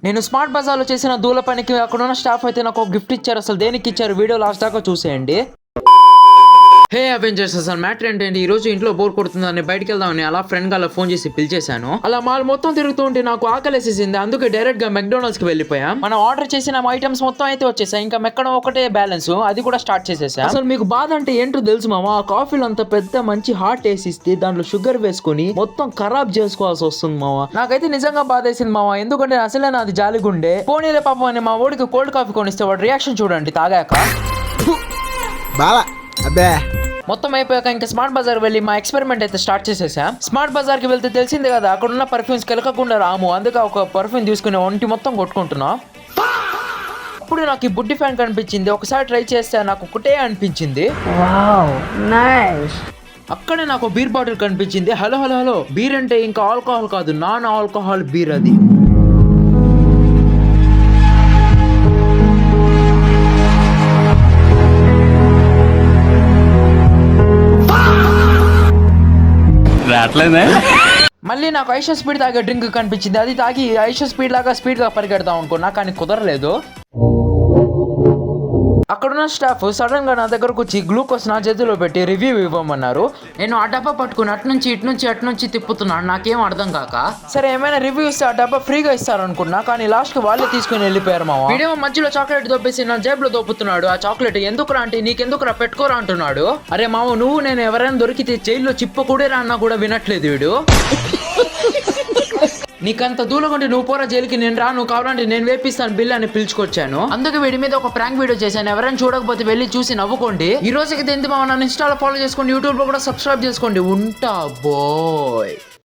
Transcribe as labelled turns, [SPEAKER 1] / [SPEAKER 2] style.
[SPEAKER 1] నేను స్మార్ట్ బజార్లో చేసిన దూల పనికి అక్కడ ఉన్న స్టాఫ్ అయితే నాకు ఒక గిఫ్ట్ ఇచ్చారు. అసలు దేనికి ఇచ్చారు వీడియో లాస్ట్ దాకా చూసేయండి. హే అవెంజర్స్, అసలు మ్యాటర్ ఏంటంటే ఈ రోజు ఇంట్లో బోర్ కొడుతుందని బయటకు వెళ్దామని అలా ఫ్రెండ్ గా ఫోన్ చేసి పిలిచేశాను. అలా మాల్ మొత్తం తిరుగుతూ ఉంటే నాకు ఆకలేసేసింది. అందుకే డైరెక్ట్ గా మెక్డొనాల్డ్స్ కి వెళ్ళిపోయాం. మనం ఆర్డర్ చేసిన ఐటమ్స్ మొత్తం అయితే వచ్చేసాయి. ఇంకా మెక్కడం ఒకటే బ్యాలెన్స్, అది కూడా స్టార్ట్ చేసేసా. అసలు మీకు బాధ అంటే ఏంటో తెలుసు మామ, ఆ కాఫీలో అంత పెద్ద మంచి హాట్ వేసిస్తే దాంట్లో షుగర్ వేసుకుని మొత్తం ఖరాబ్ చేసుకోవాల్సి వస్తుంది మామ. నాకైతే నిజంగా బాధ వేసింది మామ, ఎందుకంటే అసలే నాది జాలిగుండే. పోనీలే పాపం అని మా ఓడికి కోల్డ్ కాఫీ కొనిస్తే వాడు రియాక్షన్ చూడండి తాగాక. మొత్తం అయిపోయాక ఇంకా స్మార్ట్ బజార్ వెళ్ళి మా ఎక్స్పెరిమెంట్ అయితే స్టార్ట్ చేసేసా. స్మార్ట్ బజార్ కి వెళ్తే తెలిసిందే కదా, అక్కడ ఉన్న పర్ఫ్యూమ్స్ కెలకకుండా రాము. అందుకే ఒక పర్ఫ్యూమ్ తీసుకుని ఒంటి మొత్తం కొట్టుకుంటున్నా. అప్పుడు నాకు ఈ బుడ్డి ఫ్యాన్ కనిపించింది. ఒకసారి ట్రై చేస్తే నాకు ఒకటే అనిపించింది. అక్కడే నాకు బీర్ బాటిల్ కనిపించింది. హలో హలో హలో, బీర్ అంటే ఇంకా ఆల్కహాల్ కాదు, నాన్ ఆల్కహాల్ బీర్ అది. మళ్ళీ నాకు ఐషో స్పీడ్ తాగే డ్రింక్ కనిపించింది. అది తాగి ఐషో స్పీడ్ లాగా స్పీడ్ గా పరిగెడతాం అనుకున్నా, కానీ కుదరలేదు. అక్కడున్న స్టాఫ్ సడన్ గా నా దగ్గరకు వచ్చి గ్లూకోజ్ నా చేతిలో పెట్టి రివ్యూ ఇవ్వమన్నారు. నేను ఆ డబ్బా పట్టుకుని అటు నుంచి తిప్పుతున్నాను, నాకేం అర్థం కాక. సరే ఏమైనా రివ్యూ ఇస్తే ఆ డబ్బా ఫ్రీగా ఇస్తారు అనుకున్నా, కానీ లాస్ట్ కి వాళ్ళే తీసుకుని వెళ్ళిపోయారు మామ. వీడియో మధ్యలో చాక్లెట్ దొబ్బేసి నా జేబులో దొప్పుతున్నాడు. ఆ చాక్లెట్ ఎందుకురా అంటే నీకెందుకురా పెట్టుకోరా అంటున్నాడు. అరే మామ, నువ్వు నేను ఎవరైనా దొరికితే జైల్లో చిప్పకూడేరా అన్నా కూడా వినట్లేదు వీడు. నీకంత దూరం నువ్వు పోరా జైలుకి, నేను రా, నువ్వు కావాలంటే నేను వేపిస్తాను బిల్ అని పిలుచుకొచ్చాను. అందుకే వీడి మీద ఒక ప్రాంక్ వీడియో చేశాను. ఎవరైనా చూడకపోతే వెళ్ళి చూసి నవ్వుకోండి. ఈ రోజుకి ఎంత నన్ను ఇన్స్టాలో ఫాలో చేసుకోండి, యూట్యూబ్ లో కూడా సబ్స్క్రైబ్ చేసుకోండి. ఉంటా బాయ్.